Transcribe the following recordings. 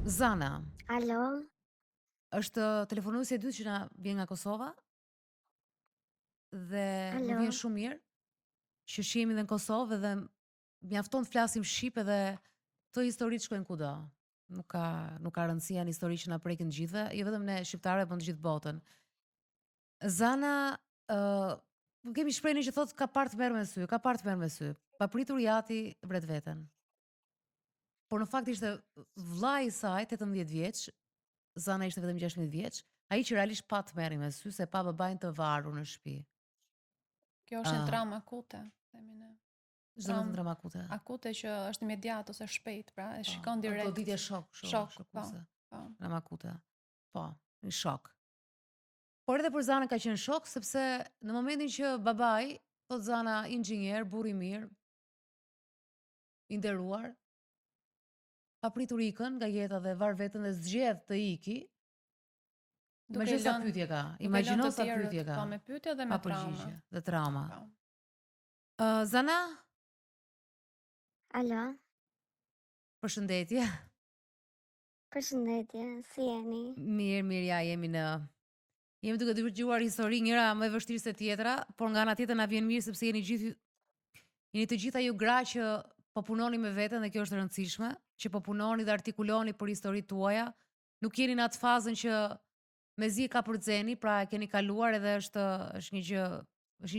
Zana, Alo, është telefonuesi e dytë që na vjen nga Kosova dhe më alo, vjen shumë mirë që shihemi edhe në Kosovë dhe mjafton të flasim shqip edhe këto historitë shkojnë kudo. Nuk ka rëndësi janë histori që na prekin të gjithëve, jo vetëm ne shqiptarë, por në të gjithë botën. Zana, kemi shprehjen që thotë ka parë të merr me sy, ka parë të merr me sy. Pa pritur jati vret veten. Por në fakt ishte vllai i saj, 18 vjeç, Zana ishte vetëm 16 vjeç, ai që realisht pa të merri me sy se pa babain të varur në shtëpi. Kjo është një Ah, traumë akute, themi ne. çdo të Traumë ndram akute. akute që është imediat ose shpejt, pra e Po, shikon direkt. goditje shok, Shok, po, shokuese. po. Ndram akute. Po, një shok. Por edhe për Zana ka qenë shok sepse në momentin që babai, thot Zana, inxhinier, burr i mirë, i nderuar, pa pritur ikën nga jeta dhe var veten dhe zgjedh të iki. Duke Imagjino sa lënë pyetje ka. duke Imagjino lënë të sa tjerët, pyetje ka. po me pyetje dhe Pa me traumë. përgjigje dhe trauma. Po. Zana, alo, përshëndetje. përshëndetje, si jeni? Mirë, ja jemi duke dëgjuar histori njëra më e vështirë se tjetra, por nga ana tjetër na vjen mirë sepse jeni të gjitha ju gra që po punoni me veten dhe kjo është e rëndësishme, që po punoni dhe artikuloni për historitë tuaja. Nuk jeni në atë fazën që mezi e ka përxeni, pra e keni kaluar edhe është një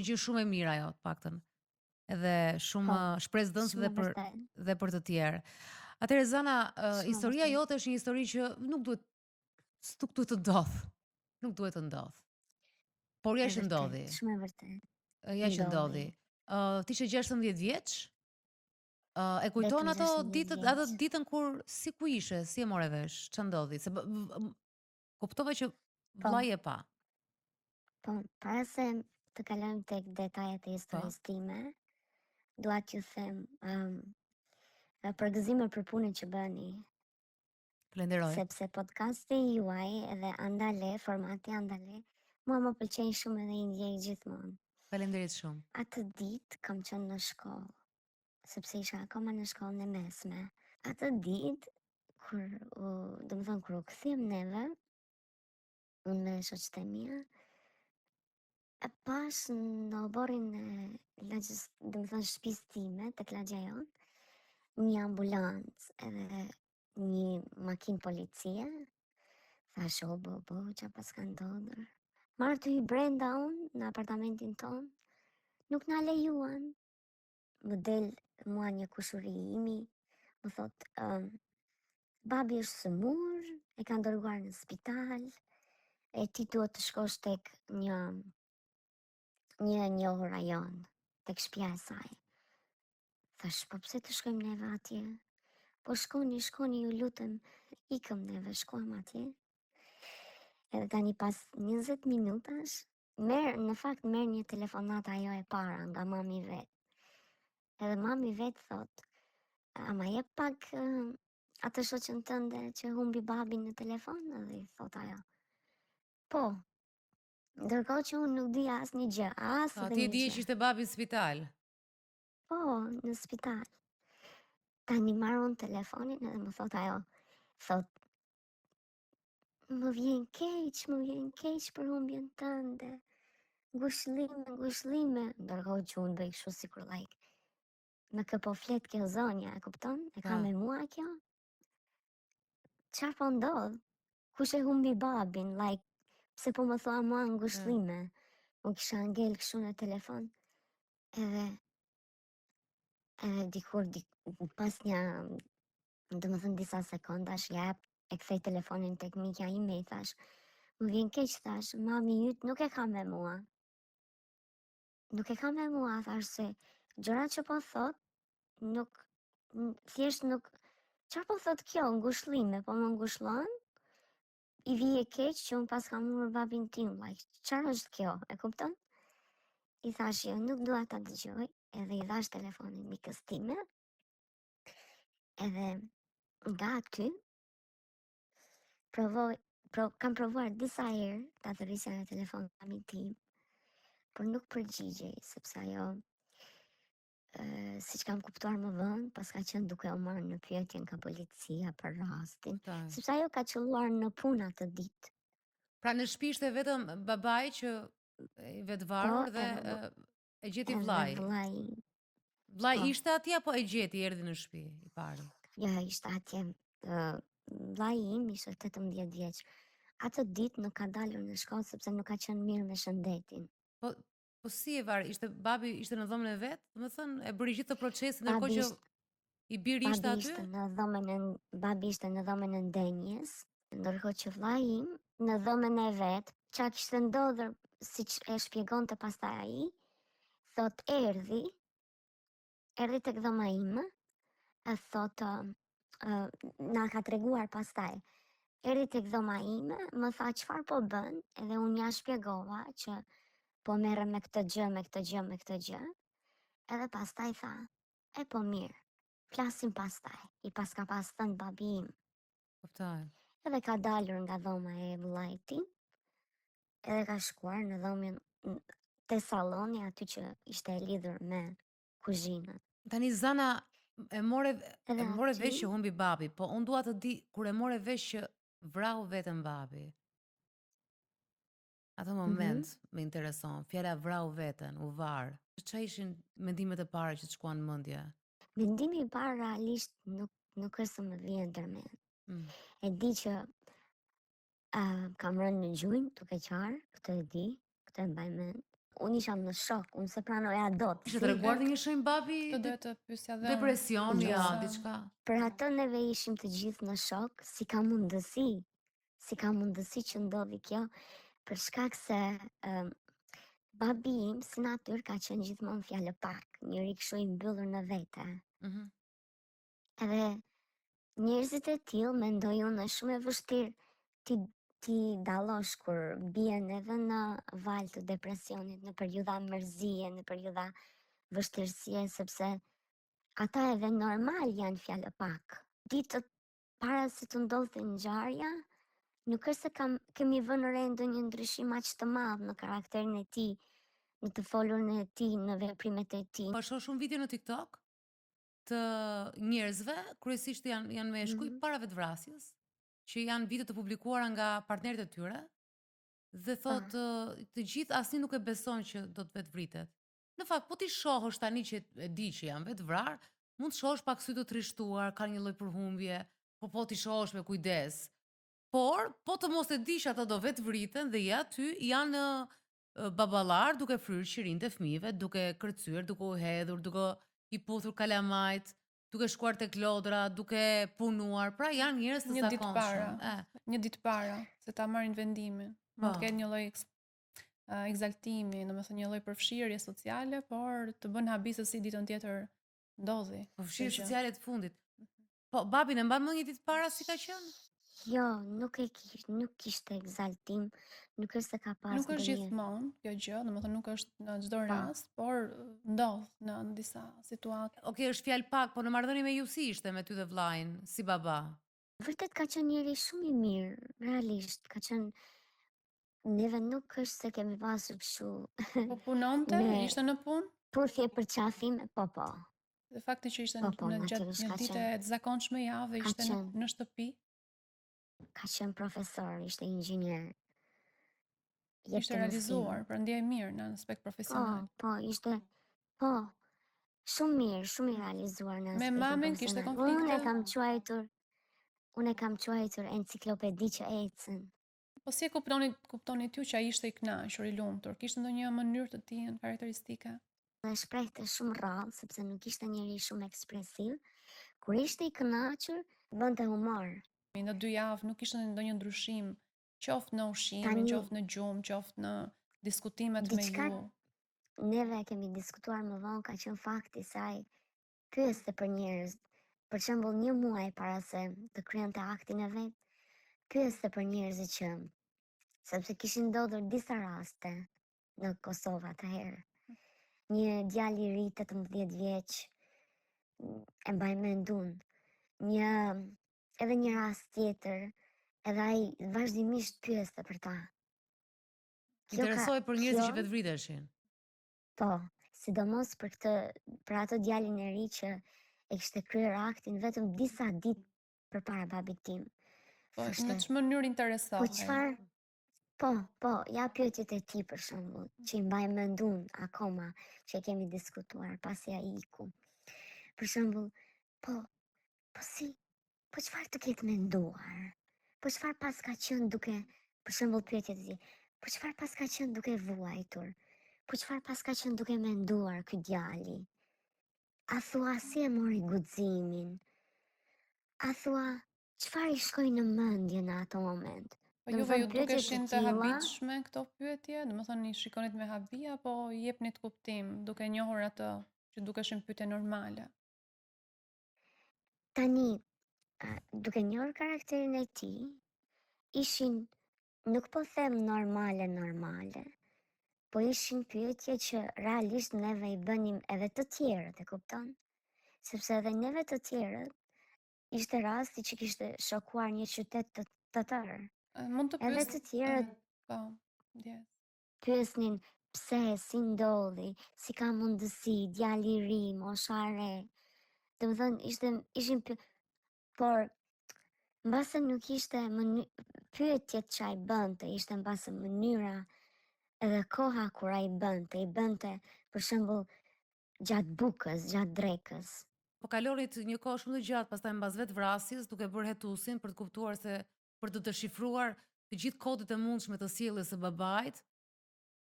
gjë shumë e mirë ajo, të paktën. Edhe shumë shpresëdhënëse shumë vërtet. dhe për të tjerë. Atëherë Zana, Shumë historia vërtet. jote është një histori që nuk duhet të ndodh. Nuk duhet të ndodh. Por ja E që vërtet, ndodhi. shumë e vërtet. Ja që Ndodhi. ndodhi. Ti ishe 16 vjeç? E kujton Vetëm ato 16 atë vjeç. ditën kur si ku ishe, si e more vesh, ç'a ndodhi? Se kuptova që Po, vllai e pa. po, para se të kalojmë tek detajet e historisë time, dua t'ju them përgëzime për punën që bëni, Falenderoj. sepse podcasti juaj edhe Andale, formati Andale, mua më pëlqen shumë edhe i ndjej gjithmonë. Faleminderit shumë. Atë ditë kam qenë në shkollë, sepse isha akoma në shkollën e mesme. Atë ditë, kur u kthyem neve, unë me shoqtë e mia, e pash në oborrin e lagjës, shtëpisë time, tek lagja jonë, një ambulancë edhe një makinë policie. Thash, o bo, qa pas ka ndodhur. Marrë të hy brenda unë, në apartamentin tonë, nuk na lejuan. Më del mua një kushuri imi, më thot, babi është sëmur, e ka ndërguar në spital, e ti duhet të shkosh tek një rajon, tek shtëpia e saj. Thash, po pse të shkojmë neve atje? Po shkoni, ju lutem, ikëm neve, shkojmë atje. Edhe tani pas 20 minutash, në fakt merr një telefonat ajo e para nga mami vet. Edhe mami vet thot, ama jep pak atë shoqën tënde që humbi babin në telefon, edhe i thot ajo. Po, ndërkohë që unë nuk di asnjë gjë, Ti e di që ishte babi në spital. Po, në spital. Tani marron telefonin edhe më thot ajo, thot, më vjen keq për humbjen tënde. Ngushëllime, ndërkohë që unë bëj kështu sikur like, me kë po flet kjo zonja, e kupton? E ka me mua kjo? Çfarë po ndodh? Kush e humbi babin? Like, pse po më thua mua ngushëllime? Unë kisha ngel kështu në telefon, edhe pas disa sekondash, e kthej telefonin tek mikja ime, i thash, më vjen keq, thash, mami yt nuk e ka me mua. Nuk e ka me mua, thash, se gjërat që po thot, thjesht nuk, çfarë po thot kjo, ngushëllime, po më ngushëllon, i vije keq që unë pas kam humbur babin tim, like, çfarë është kjo, e kupton? I thash, jo, nuk dua ta dëgjoj, edhe i dhash telefonin mikës time, edhe nga aty, kam provuar disa herë ta thërrisja në telefon babin tim, por nuk përgjigjej, sepse ajo siç kam kuptuar më vonë, pas ka qenë duke u marrë në pyetje nga policia për rastin, Kuptoj. sepse ajo ka qelluar në punë atë ditë. Pra në shtëpi ishte vetëm babai që i vetë varur dhe e gjeti Edhe vllai. vllai, Vllai po. ishte atje apo e gjeti erdhi në shtëpi i pari? Ja, ishte atje. Vllai im ishte 18 vjeç. Atë ditë nuk ka dalur në shkollë sepse nuk ka qenë mirë me shëndetin. Po si e vari? Babi ishte në dhomën e vet? Domethënë e bëri gjithë të procesin ndërkohë Babi që ishte, i biri ishte babi aty? ishte në dhomën e babi ishte në dhomën e ndenjes, ndërkohë që vllai im në dhomën e vet, çka kishte ndodhur siç e shpjegonte pastaj ai, thot erdhi tek dhoma ime, e thot na ka treguar pastaj. Erdhi tek dhoma ime, më tha çfarë po bën, edhe unë ja shpjegova që po merrem me këtë gjë, me këtë gjë, me këtë gjë. Edhe pastaj tha, e po mirë, flasim pastaj. I paska pas thënë babi im. Kuptoj. Edhe ka dalur nga dhoma e vllait tim, edhe ka shkuar në dhomën te salloni aty që ishte e lidhur me kuzhinën. Tani Zana e more Edhe vesh aty, që humbi babi, po unë dua të di kur e more vesh që vrau vetën babi. Atë moment më intereson, fjala vrau veten, u var. Çfarë ishin mendimet e para që të shkuan në mendje? mendimi i parë realisht nuk është se më vjen ndërmend. Mm. E di që kam rënë në gjunjë duke qarë, këtë e di, këtë e mbaj mend. Unë isha në shok, unë se pranoja dot. Ishte treguar një shenjë babi Të duhet të pyesja dhe unë. depresion, Jo. ja, diçka. Për atë neve ishim të gjithë në shok, si ka mundësi që ndodhi kjo, për shkak se babi im si natyrë ka qenë gjithmonë fjalë pak, njëri kështu i mbyllur në vete. Mhm. Edhe njerëzit e tillë mendoj unë është shumë e vështirë ti dallosh kur bien edhe në val të depresionit, në periudha mërzie, në periudha vështirësie, sepse ata edhe normal janë fjalë pak. Ditët para se të ndodhte ngjarja, nuk është se kemi vënë re ndonjë ndryshim aq të madh në karakterin e tij, në të folurën e tij, në veprimet e tij. Po shoh shumë video në TikTok të njerëzve, kryesisht janë meshkuj para vetvrasjes, që janë video të publikuara nga partnerët e tyre dhe thotë të gjithë asnjë nuk e beson që do të vetvritet. Në fakt, po ti shohësh tani që e di që janë vetvrar, mund të shohësh pak sy të trishtuar, ka një lloj përhumbje, po ti shohësh me kujdes. Por, po të mos e dish ata do vetvriten dhe ja ty janë baballar duke fryrë qirin të fëmijëve, duke kërcyer, duke u hedhur, duke i puthur kalamajt, duke shkuar tek lodra, duke punuar. Pra janë njerëz të Një ditë zakonshëm. para. Një ditë para se ta marrin vendimin. Mund Po. të ketë një lloj egzaltimi, domethënë një lloj përfshirje sociale, por të bën habi se si ditën tjetër ndodhi. Përfshirje kjo gjë. sociale të fundit. Po, babin e mban mend një ditë para si ka qenë? Jo, nuk kishte egzaltim, nuk është se ka pas Nuk është ndonjë. gjithmonë kjo gjë, domethënë nuk është në çdo Po. rast, por ndodh në disa situata. Okej, është fjalë pak, po në marrëdhënie me ju si ishte me ty dhe vllain, si baba? Vërtet ka qenë njëri shumë i mirë, realisht, ka qenë neve nuk është se kemi pasur kështu Po punonte, Me- ishte në punë, puthje për qafim, po. dhe fakti që ishte Po, në gjatë natyrisht një ka dite të zakonshme jave, Ka ishte qenë. në shtëpi, Ka qenë profesor, ishte inxhinier. ishte Jepte realizuar, mësim. prandaj mirë në aspekt profesional. Ishte, shumë mirë, shumë i realizuar në Me aspektin mamin kishte profesional. konflikte? Unë e kam quajtur enciklopedi që ecën. Po si e kuptoni ty që ai ishte i kënaqur, i lumtur? Kishte ndonjë mënyrë të tij karakteristike? Dhe shprehte shumë rrallë, sepse nuk ishte njëri shumë ekspresiv. Kur ishte i kënaqur, bënte humor. Në 2 javë nuk kishte ndonjë ndryshim, qoftë në ushqimin, Tani- qoftë në gjumë, qoftë në diskutimet me Diçka- ju. Neve kemi diskutuar më vonë, ka qenë fakti se ai pyeste për njerëz. Për shembull, një muaj para se të kryente aktin e vet, pyeste për njerëzit që sepse kishin ndodhur disa raste në Kosovë atëherë. Një djalë i ri 18 vjeç, e mbaj mend unë. Edhe një rast tjetër, edhe ai vazhdimisht pyeste për ta. Interesoi për njerëzit që kjo- vetvriteshin. Po, sidomos për atë djalin e ri që e kishte kryer aktin vetëm disa ditë përpara babit tim. Po, në Thoshte, që mënyrë po interesohej? çfarë? Po, ja pyetjet e tij për shembull, që i mbaj mendun akoma, që e kemi diskutuar pasi ai iku. Për shembull, po çfarë të ketë menduar? Po çfarë pas ka qenë duke, për shembull pyetjet e tij, po çfarë pas ka qenë duke vuajtur? Po çfarë pas ka qenë duke menduar ky djali? A thua si e mori guximin? A thua çfarë i shkoi në mendje në ato moment? Po Do të juve thënë ju pyetje të dukeshin të tilla, habitshme këto pyetje? Domethënë i shikonit me habi apo i jepnit kuptim duke njohur ato që dukeshin pyetje normale? tani duke njohur karakterin e tij, ishin, nuk po them normale, po ishin pyetje që realisht neve i bënim edhe të tjerët, e kupton? Sepse edhe neve të tjerët ishte rasti që kishte shokuar një qytet të tërë. Mund të Edhe të tjerët po, yes. pyesnin pse, si ndodhi, si ka mundësi, djali i ri, mosha e re. Domethënë ishin por mbase nuk ishte pyetjet që ai bënte, ishte mbase mënyra edhe koha kur ai bënte, i bënte për shembull gjatë bukës, gjatë drekës. Po kalonit një kohë shumë të gjatë pastaj mbas vetë vrasjes, duke bërë hetusin për të kuptuar se për të deshifruar të gjithë kodet e mundshme të sjelljes së babait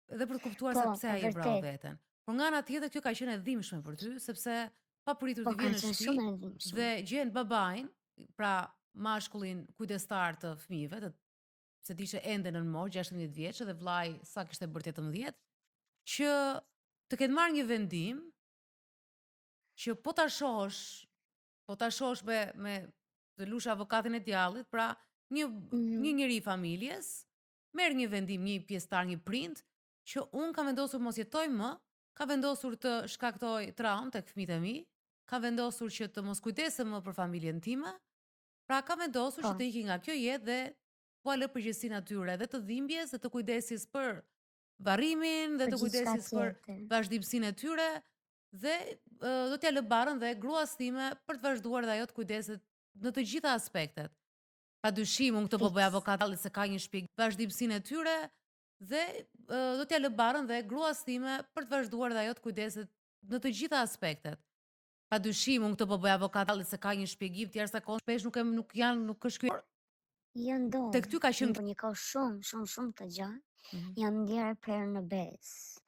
dhe për të kuptuar se Po, pse e ai e vrau vërtet. veten. Por nga ana tjetër kjo ka qenë e dhimbshme për ty, sepse pa pritur Po të ka vjen në qenë shtëpi shumë e dhimbshme. dhe gjen babain, pra mashkullin kujdestar të fëmijëve, se ti ishe ende nën moshë 16 vjeç dhe vllai sa kishte bërë 18, që të ketë marrë një vendim që po ta shohësh me të lush avokatin e djallit, pra një njeri i familjes merr një vendim, një pjesëtar, një prind, që unë kam vendosur mos jetoj më, ka vendosur të shkaktoj traumë tek fëmijët e mi, ka vendosur që të mos kujdesem më për familjen time, pra ka vendosur që të iki nga kjo jetë dhe po lë përgjegjësinë atyre dhe të dhimbjes dhe të kujdesis për varrimin dhe të kujdesis për vazhdimsinë e tyre dhe do t'ja lë barën dhe gruas time për të vazhduar dhe ajo të kujdeset në të gjitha aspektet. Padyshim unë këtë po bëj avokatallit se ka një shpjegim vazhdimsinë e tyre dhe do t'ja lë barën dhe gruas time për të vazhduar dhe ajo të kujdeset në të gjitha aspektet. Padyshim unë këtë po bëj avokatallit se ka një shpjegim të jashtëzakonshëm, shpesh nuk është ky. Jo ndodh. Tek ty ka qenë për një kohë shumë të gjatë, janë ndjerë prerë në besë.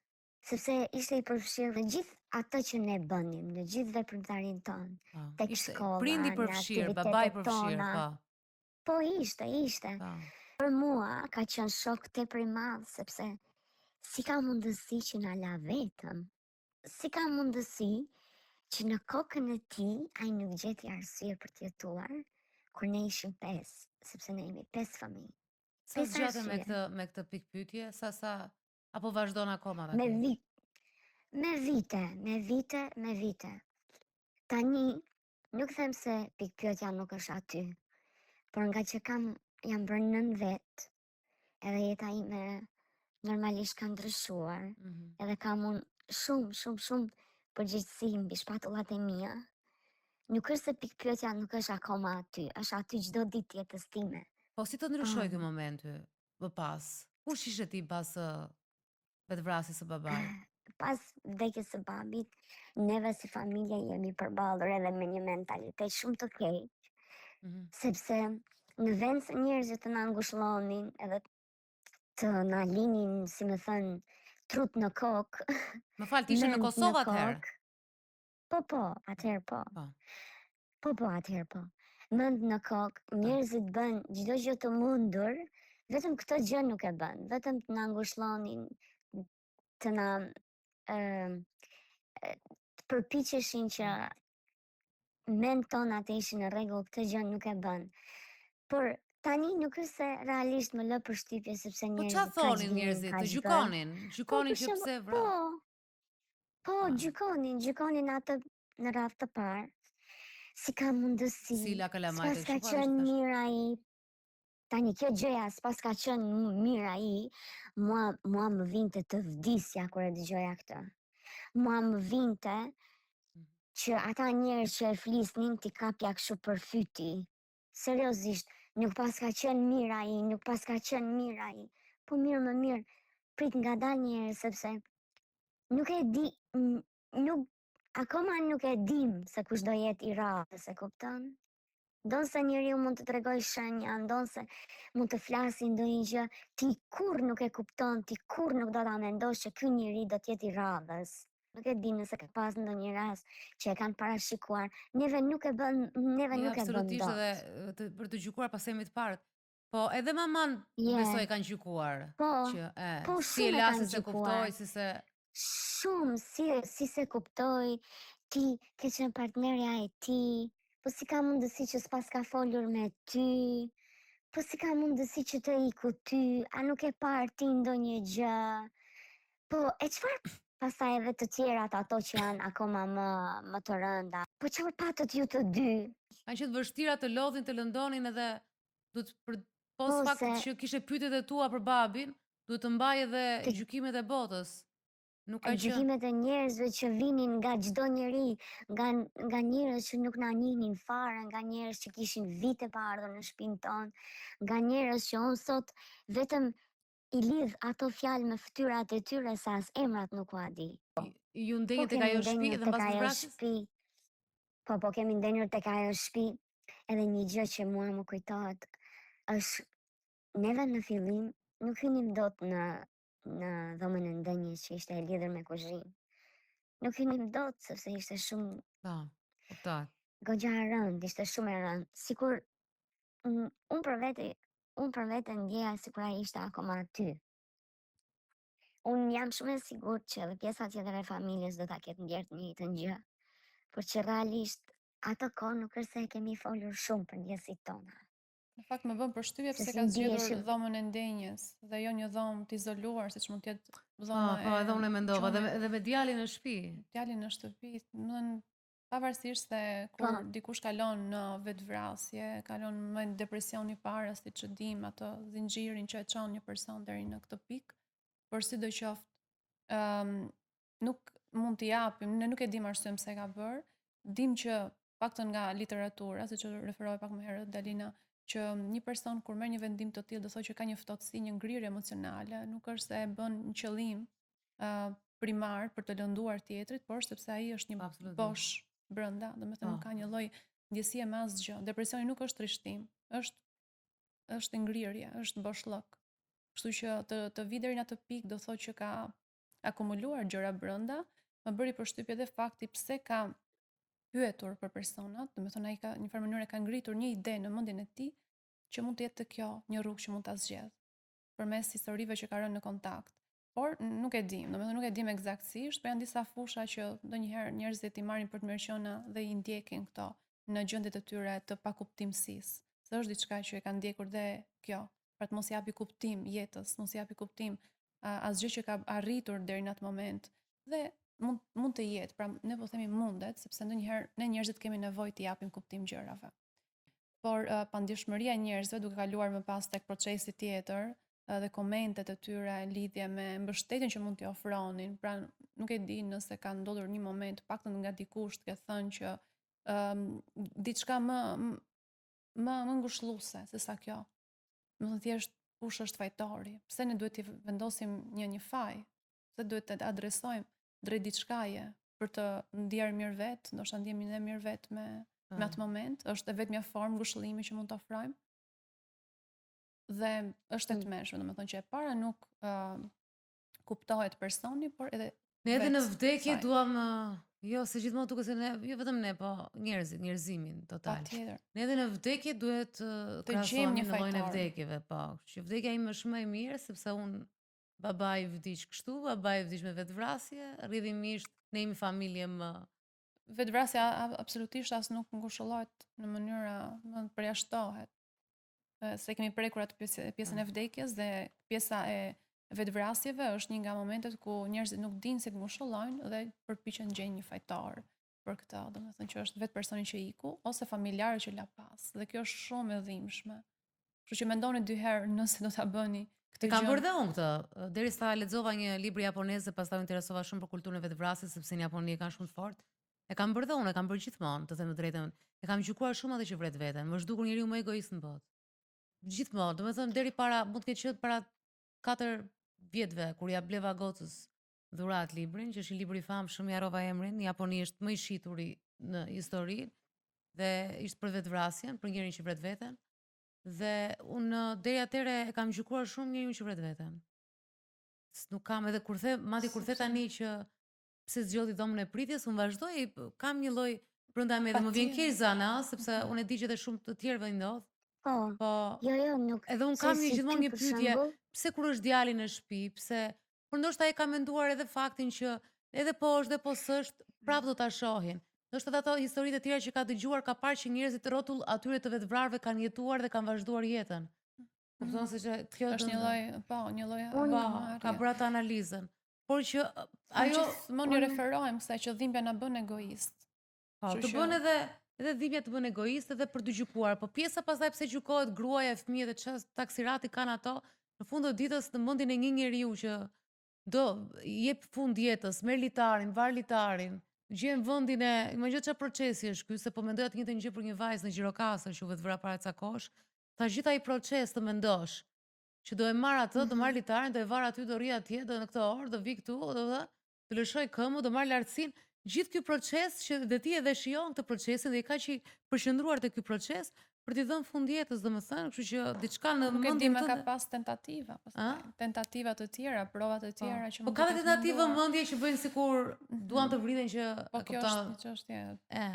Sepse ishte i përfshirë në gjithë atë që ne bënim, në gjithë veprimtarinë tonë, tek shkolla, prindi në përfshirë, babai aktivitetet përfshirë, tona. po. Po ishte. Për mua ka qenë shok tepër i madh, sepse si ka mundësi që na la vetëm? Si ka mundësi që në kokën e tij ai nuk gjeti arsye për të jetuar, kur ne ishim 5, sepse ne jemi 5 familje. Sa zgjate me këtë pikë pyetje? Sa apo vazhdon akoma me vite. Tani nuk them se pikpyetja nuk është aty, por nga që jam bërë 9 vet, edhe jeta ime normalisht ka ndryshuar, edhe kam unë shumë përgjegjësi mbi shpatullat e mia. Nuk është se pikpyetja nuk është akoma aty, është aty çdo ditë jetës time. Po si të ndryshoi ky moment më pas? Kush ishe ti pas vetvrasjes së babait? Pas vdekjes së babit, neve si familje jemi përballur edhe me një mentalitet shumë të keq, sepse në vend se njerëzit të na ngushëllonin edhe të na linin, si më thën, trut në kokë. Më fal, ti ishe në Kosovë atëherë? Po, atëherë po. Atëherë po. Mend në kokë, njerëzit bën çdo gjë të mundur, vetëm këtë gjë nuk e bën, vetëm të na ngushëllonin, të na përpiqeshin që mend tona të ishin në rregull, këtë gjë nuk e bën. Por tani nuk është se realisht më lë përshtypje sepse njerëzit Po çfarë thonin njerëzit? Të gjykonin që pse vrau. Po, gjykonin atë në radhë të parë. Si ka mundësi? Sila kalamaj të s'pas ka qenë mirë ai. Tani kjo gjëja s'pas ka qenë mirë ai, mua më vinte të vdisja kur e dëgjoja këtë. mua më vinte që ata njerëz që e flisnin ti kapja kështu për fyti. Seriozisht, nuk pas ka qenë mirë ai, nuk pas ka qenë mirë ai. Po mirë më mirë, prit nga dal njerëz sepse nuk e di, akoma nuk e dim se kush do jetë i radhës, e kupton? Ndonse se njeriu mund të tregoj shenja, ndonse se mund të flasi ndonjë gjë, ti kur nuk e kupton, ti kur nuk do ta mendosh që ky njeri do të jetë i radhës. Nuk e di nëse ka pas ndonjë rast që e kanë parashikuar. Neve nuk e bën absolutisht dot. edhe për të gjykuar pas emit parë. Po edhe maman besoj kanë gjykuar. Po, Që po si e shumë e lasi kanë se gjykuar. kuptoj, si se Shumë, si se kuptoj, ti ke qenë partnerja e ti, po si ka mundësi që s'pas ka folur me ty, po si ka mundësi që të iku ty, a nuk e parë ti ndonjë gjë, po e çfarë pasajeve të tjerat ato që janë akoma më të rënda, po çfarë patët ju të dy? kanë qenë vështira të lodhin, të lëndonin edhe duhet për pos Po, faktit se- që kishe pyetjet e tua për babin, duhet të mbaj edhe Të- gjykimet e botës. Nuk ka që Gjykimet e njerëzve që vinin nga çdo njeri, nga njerëz që nuk na njihnin fare, nga njerëz që kishin vite pa ardhur në shtëpinë tonë, nga njerëz që unë sot vetëm i lidh ato fjalë me fytyrat e tyre sa as emrat nuk ua di. ju ndenjën tek ajo shtëpi dhe mbas vrasjes. Po kemi ndenjur tek ajo shtëpi, edhe një gjë që mua më kujtohet është neve në fillim nuk hynim dot në dhomën e ndenjës që ishte e lidhur me kuzhinë. Nuk hynim dot sepse ishte shumë Po, kuptoj. goxha e rëndë, ishte shumë e rëndë. Sikur unë për vete ndjeja sikur ai ishte akoma aty. Unë jam shumë e sigurt që edhe pjesa tjetër e familjes do ta ketë ndjerë të njëjtën gjë. Por që realisht ato kohë nuk është se e kemi folur shumë për ndjesit tona. Në fakt më bën përshtypje Se pse si ka zgjedhur ndjeshim. dhomën e ndenjës dhe jo një dhomë të izoluar, siç mund të jetë Po, dhoma po, edhe unë e mendova, çunit. edhe me djalin në shtëpi. Djalin në shtëpi, do të thënë pavarësisht se Po. kur dikush kalon në vetvrasje, kalon më në depresion i parë, siç e dim, ato zinxhirin që e çon një person deri në këtë pikë, por sidoqoftë, nuk mund t'i japim, ne nuk e dim arsyen pse e ka bërë, dim që paktën nga literatura, siç u referoi pak më herët Dalina, që një person kur merr një vendim të tillë do thotë që ka një ftohtësi, një ngrirje emocionale, nuk është se e bën në qëllim primar për të lënduar tjetrit, por sepse ai është një Absolutisht. bosh brenda, domethënë nuk ka një lloj ndjesie me asgjë. Depresioni nuk është trishtim, është ngrirje, është boshllok. Kështu që të vi deri në atë pikë do thotë që ka akumuluar gjëra brenda, më bëri përshtypje edhe fakti pse ka pyetur për personat, domethënë ai ka në një farë mënyrë ka ngritur një ide në mendjen e tij që mund të jetë kjo një rrugë që mund ta zgjedh përmes historive që ka rënë në kontakt. Por nuk e dim, domethënë nuk e dim eksaktësisht, por janë disa fusha që ndonjëherë njerëzit i marrin për të mërqëna dhe i ndjekin këto në gjendjet e tyre të pakuptimësisë. Se është diçka që e ka ndjekur dhe kjo, për të mos japi kuptim jetës, mos japi kuptim asgjë që ka arritur deri në atë moment. Dhe mund të jetë, pra ne po themi mundet, sepse ndonjëherë ne njerëzit kemi nevojë të japim kuptim gjërave. Por pandjeshmëria e njerëzve duke kaluar më pas tek procesi tjetër dhe komentet e tyre në lidhje me mbështetjen që mund t'i ofronin. Pra nuk e di nëse ka ndodhur një moment paktën nga dikush të thënë që diçka më ngushëlluese se sa kjo. Do të thjesht kush është fajtori? Pse ne duhet të vendosim një faj? Pse duhet të adresojmë drejt diçkaje për të ndjerë mirë vetë, ndoshta ndjemi ne mirë vetë me atë moment, është e vetmja formë ngushëllimi që mund të ofrojmë. Dhe është e tmerrshme, domethënë që e para nuk kuptohet personi, por edhe Ne edhe në vdekje duam jo, se gjithmonë duket se ne, jo vetëm ne, po njerëzimin total. Patjetër. Ne edhe në vdekje duhet të gjejmë një në llojin e fajtor. vdekjeve, po. Që vdekja ime është më e mirë sepse unë babai vdiq kështu, babai vdiq me vetvrasje, rrjedhimisht ne jemi familje më Vetvrasja absolutisht as nuk ngushëllohet në mënyra më përjashtohet. Se kemi prekur atë pjesën e vdekjes dhe pjesa e vetvrasjeve është një nga momentet ku njerëzit nuk dinë si të ngushëllojnë dhe përpiqen gjejnë një fajtor për këtë, domethënë që është vetë personi që iku ose familjarë që la pas. Dhe kjo është shumë e dhimbshme. Kështu që mendoni 2 herë nëse do ta bëni këtë Kam gjë. bërë dhe unë këtë, derisa lexova një libër japonez dhe pastaj u interesova shumë për kulturën e vetvrasjes sepse në Japoni e kanë shumë të fortë. E kam bërë dhe unë, e kam bërë gjithmonë, të them të drejtën. E kam gjykuar shumë atë që vret veten. Më është dukur njeriu më egoist në botë. Gjithmonë, domethënë deri para mund të ketë qenë para 4 vjetëve kur ja bleva gocës dhurat librin, që është një libër i famshëm, ja harrova emrin, në Japoni është më i shituri në histori dhe ishte për vetvrasjen, për njërin që vret veten. Dhe unë deri atëre e kam gjykuar shumë njeriu që vret veten. Nuk kam edhe kur the, madje kur the tani që pse zgjodhi dhomën e pritjes, unë vazhdoj, kam një lloj brenda me dhe më vjen keq zana, sepse unë e di që edhe shumë të tjerëve i ndodh. Po, Po, jo, nuk. edhe unë kam gjithmonë një pyetje, pse kur është djali në shtëpi, pse por ndoshta ai ka menduar edhe faktin që edhe po është dhe po s'është, prapë do ta shohin. Ndoshta ato historitë e tjera që ka dëgjuar, ka parë që njerëzit rrotull atyre të vetvrarëve kanë jetuar dhe kanë vazhduar jetën. Kupton se që kjo Është një lloj, po, një lloj ka bërë atë analizën. Por që ajo gjithmonë referohem se që dhimbja na bën egoist. Po, të bën edhe dhimbja të bën egoist edhe për të gjykuar, po pjesa pastaj pse gjykohet gruaja e fëmijët e çfarë taksirati kanë ato, në fund të ditës në mendjen e një njeriu që do jep fund jetës, merr litarin, var litarin, gjen vendin e, imagjino çfarë procesi është ky, se po mendoj atë njëjtën gjë për një vajzë në Gjirokastër që u vetvra para ca kohësh. Ta gjithë ai proces të mendosh që do e marr atë, do marr litarin, do e var aty, do rri atje, do në këtë orë, do vi këtu, do lëshoj këmbë, do marr lartësinë. Gjithë ky proces që dhe ti edhe shijon këtë procesin dhe i ka që i përqendruar te ky proces për t'i dhënë fund jetës, domethënë, kështu që diçka në mendjen tënde ka pas tentativa, tentativa të tjera, prova të tjera që mund të. Po ka tentativa mendje që bëjnë sikur duan të vriten që po kjo është një çështje,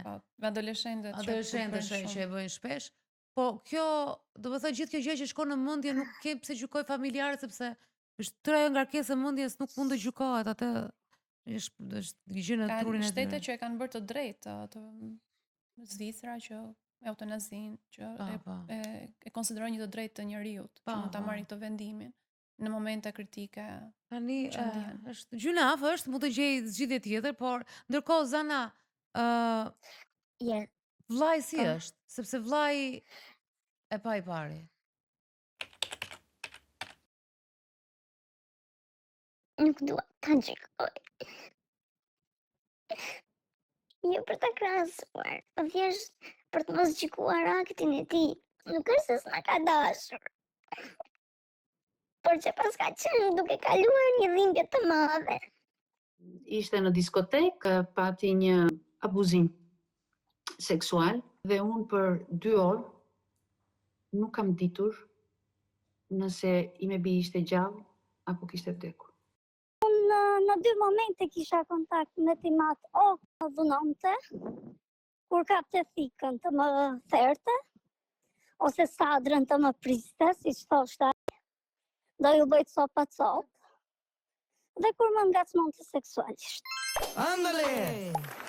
po, adoleshentët që e bëjnë shpesh. Po kjo, domethënë gjithë kjo gjë që shkon në mendje nuk ke pse gjykoj familjarët sepse është tërë ngarkesë e mendjes, nuk mund të gjykohet atë. Është gjë në turin e shtete që e kanë bërë të drejtë, të Zvicra që eutanazin, që e konsiderojnë një të drejtë të njeriut, që mund ta marrë këtë vendimin në momente kritike. Tani është gjunaf, është mund të gjej zgjidhje tjetër, por ndërkohë Zana, vllai si është? Sepse vllai e pa i pari. Nuk dua ta gjykoj. Jo për ta krahasuar, po thjesht për të mos gjykuar aktin e tij. Nuk është se s'na ka dashur, por që pas ka qenë duke kaluar një dhimbje të madhe. Ishte në diskotekë, pati një abuzim seksual dhe unë për 2 orë nuk kam ditur nëse i me bi ishte gjallë apo kishte vdekur. Në 2 momente kisha kontakt me timat o më dhunonte, kur kapte thikën të më therte, ose sadrën të më priste, si që thoshte, do ju bëjt sopa copë, dhe kur më ngacmonte seksualisht. Andale!